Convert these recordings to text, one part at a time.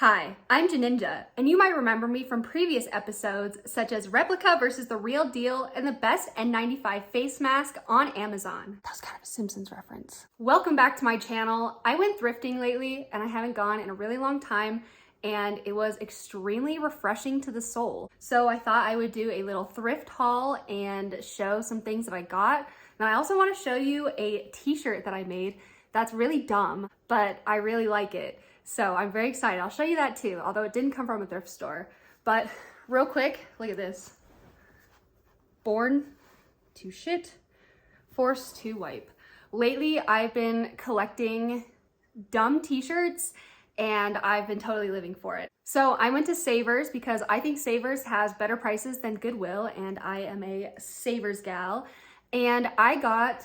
Hi, I'm jenninjaa, and you might remember me from previous episodes such as replica versus the real deal and the best N95 face mask on Amazon. That was kind of a Simpsons reference. Welcome back to my channel. I went thrifting lately and I haven't gone in a really long time, and it was extremely refreshing to the soul. So I thought I would do a little thrift haul and show some things that I got. And I also want to show you a t-shirt that I made that's really dumb, but I really like it. So I'm very excited. I'll show you that too, although it didn't come from a thrift store. But real quick, look at this. Born to shit, forced to wipe. Lately, I've been collecting dumb t-shirts and I've been totally living for it. So I went to Savers because I think Savers has better prices than Goodwill, and I am a Savers gal. And I got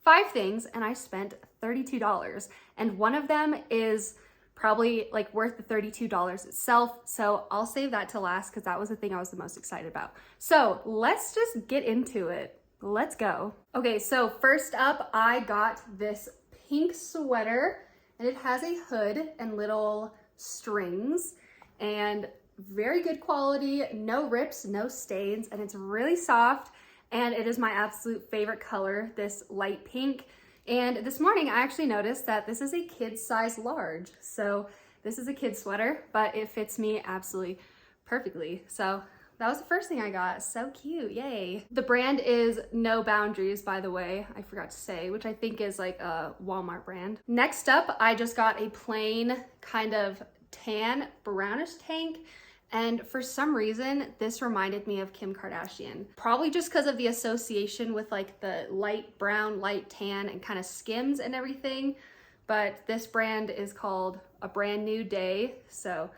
5 things, and I spent $32. And one of them is probably like worth the $32 itself. So I'll save that to last because that was the thing I was the most excited about. So let's just get into it. Let's go. Okay, so first up, I got this pink sweater, and it has a hood and little strings, and very good quality, no rips, no stains, and it's really soft. And it is my absolute favorite color, this light pink. And this morning I actually noticed that this is a kid's size large. So this is a kid's sweater, but it fits me absolutely perfectly. So that was the first thing I got. So cute, yay. The brand is No Boundaries, by the way, I forgot to say, which I think is like a Walmart brand. Next up, I just got a plain kind of tan, brownish tank. And for some reason, this reminded me of Kim Kardashian. Probably just because of the association with like the light brown, light tan, and kind of Skims and everything. But this brand is called A Brand New Day. So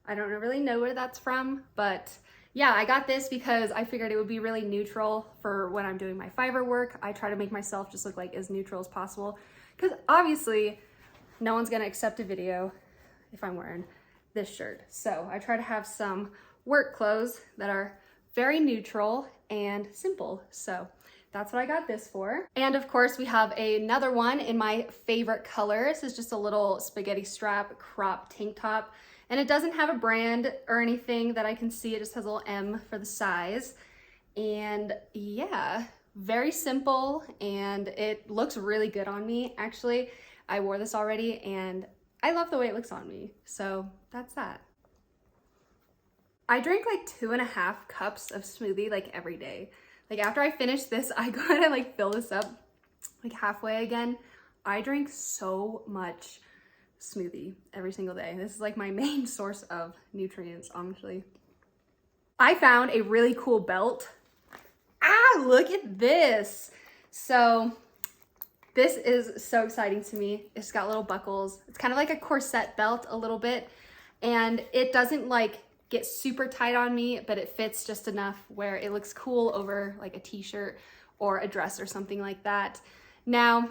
I don't really know where that's from. But yeah, I got this because I figured it would be really neutral for when I'm doing my Fiverr work. I try to make myself just look like as neutral as possible. Because obviously, no one's gonna accept a video if I'm wearing this shirt. So I try to have some work clothes that are very neutral and simple. So that's what I got this for. And of course we have another one in my favorite color. This is just a little spaghetti strap crop tank top, and it doesn't have a brand or anything that I can see. It just has a little M for the size. And yeah, very simple, and it looks really good on me. Actually, I wore this already and I love the way it looks on me. So that's that. I drink like 2.5 cups of smoothie like every day. Like after I finish this, I go ahead and like fill this up like halfway again. I drink so much smoothie every single day. This is like my main source of nutrients, honestly. I found a really cool belt. Look at this. So this is so exciting to me. It's got little buckles. It's kind of like a corset belt a little bit, and it doesn't like get super tight on me, but it fits just enough where it looks cool over like a t-shirt or a dress or something like that. Now,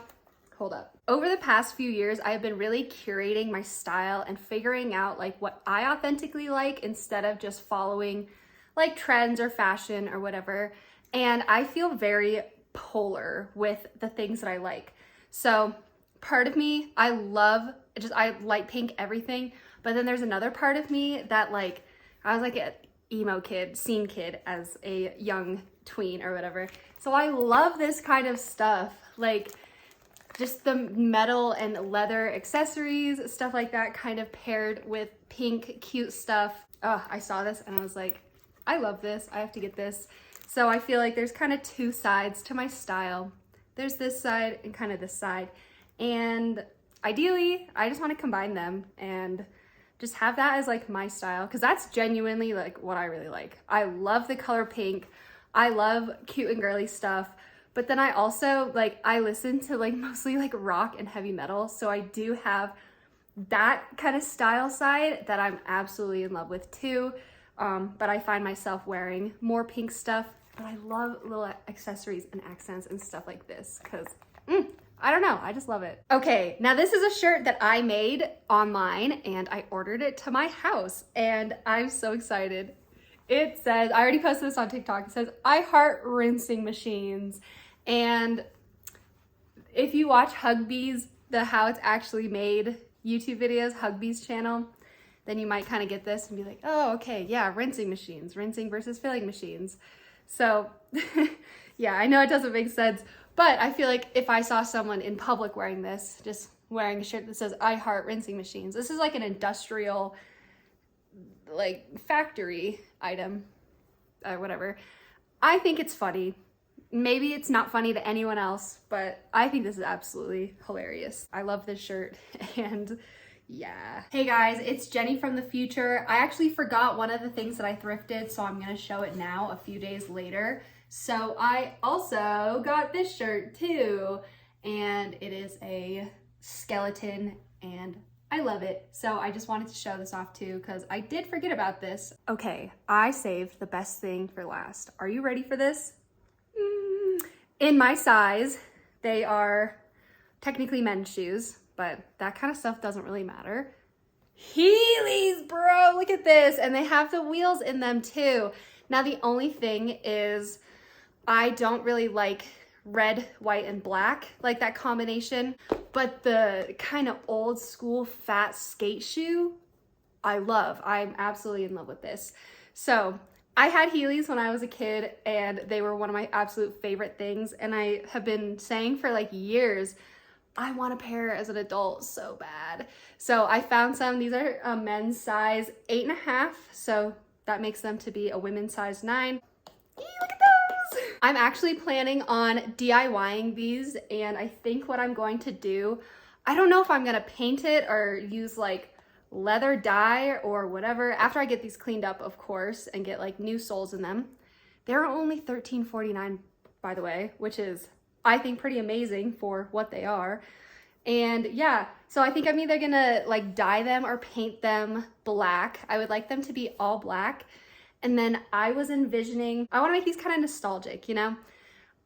hold up. Over the past few years, I've been really curating my style and figuring out like what I authentically like instead of just following like trends or fashion or whatever. And I feel very polar with the things that I like. So part of me, I light pink everything, but then there's another part of me that like, I was like an emo kid, scene kid as a young tween or whatever. So I love this kind of stuff, like just the metal and leather accessories, stuff like that, kind of paired with pink, cute stuff. Oh, I saw this and I was like, I love this, I have to get this. So I feel like there's kind of two sides to my style. There's this side and kind of this side. And ideally, I just want to combine them and just have that as like my style, because that's genuinely like what I really like. I love the color pink. I love cute and girly stuff. But then I also like, I listen to like mostly like rock and heavy metal. So I do have that kind of style side that I'm absolutely in love with too. But I find myself wearing more pink stuff. But I love little accessories and accents and stuff like this because I don't know, I just love it. Okay, now this is a shirt that I made online and I ordered it to my house and I'm so excited. It says, I already posted this on TikTok, it says, I heart rinsing machines. And if you watch Hugbees, how it's actually made, YouTube videos, Hugbee's channel, then you might kind of get this and be like, oh, okay, yeah, rinsing machines, rinsing versus filling machines. So yeah, I know it doesn't make sense, but I feel like if I saw someone in public wearing this, just wearing a shirt that says I heart rinsing machines, this is like an industrial, like factory item, whatever. I think it's funny. Maybe it's not funny to anyone else, but I think this is absolutely hilarious. I love this shirt and yeah. Hey guys, it's Jenny from the future. I actually forgot one of the things that I thrifted, so I'm gonna show it now a few days later. So I also got this shirt too, and it is a skeleton and I love it. So I just wanted to show this off too because I did forget about this. Okay, I saved the best thing for last. Are you ready for this? In my size, they are technically men's shoes, but that kind of stuff doesn't really matter. Heelys, bro, look at this. And they have the wheels in them too. Now the only thing is I don't really like red, white, and black, like that combination, but the kind of old school fat skate shoe, I love. I'm absolutely in love with this. So I had Heelys when I was a kid and they were one of my absolute favorite things. And I have been saying for like years, I want a pair as an adult so bad. So I found some. These are a men's size 8.5. So that makes them to be a women's size 9. Look at those. I'm actually planning on DIYing these. And I think what I'm going to do, I don't know if I'm going to paint it or use like leather dye or whatever after I get these cleaned up, of course, and get like new soles in them. They're only $13.49, by the way, which is, I think, pretty amazing for what they are. And yeah, so I think I'm either gonna like dye them or paint them black. I would like them to be all black. And then I was envisioning, I wanna make these kind of nostalgic, you know?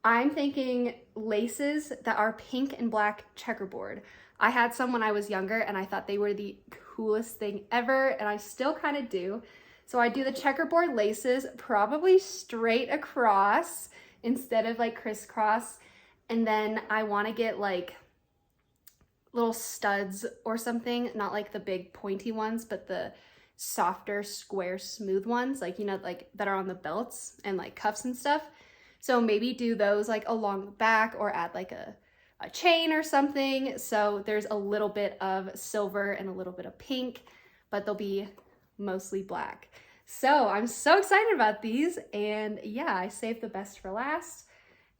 I'm thinking laces that are pink and black checkerboard. I had some when I was younger and I thought they were the coolest thing ever, and I still kind of do. So I do the checkerboard laces probably straight across instead of like crisscross. And then I want to get like little studs or something, not like the big pointy ones, but the softer, square, smooth ones, like, you know, like that are on the belts and like cuffs and stuff. So maybe do those like along the back or add like a chain or something. So there's a little bit of silver and a little bit of pink, but they'll be mostly black. So I'm so excited about these. And yeah, I saved the best for last.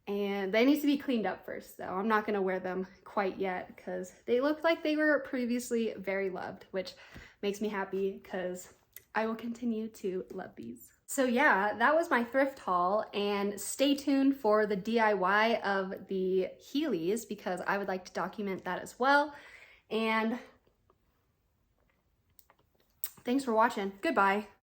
And they need to be cleaned up first though. I'm not gonna wear them quite yet because they look like they were previously very loved, which makes me happy because I will continue to love these. So yeah, that was my thrift haul, and stay tuned for the DIY of the Heelys because I would like to document that as well. And thanks for watching. Goodbye.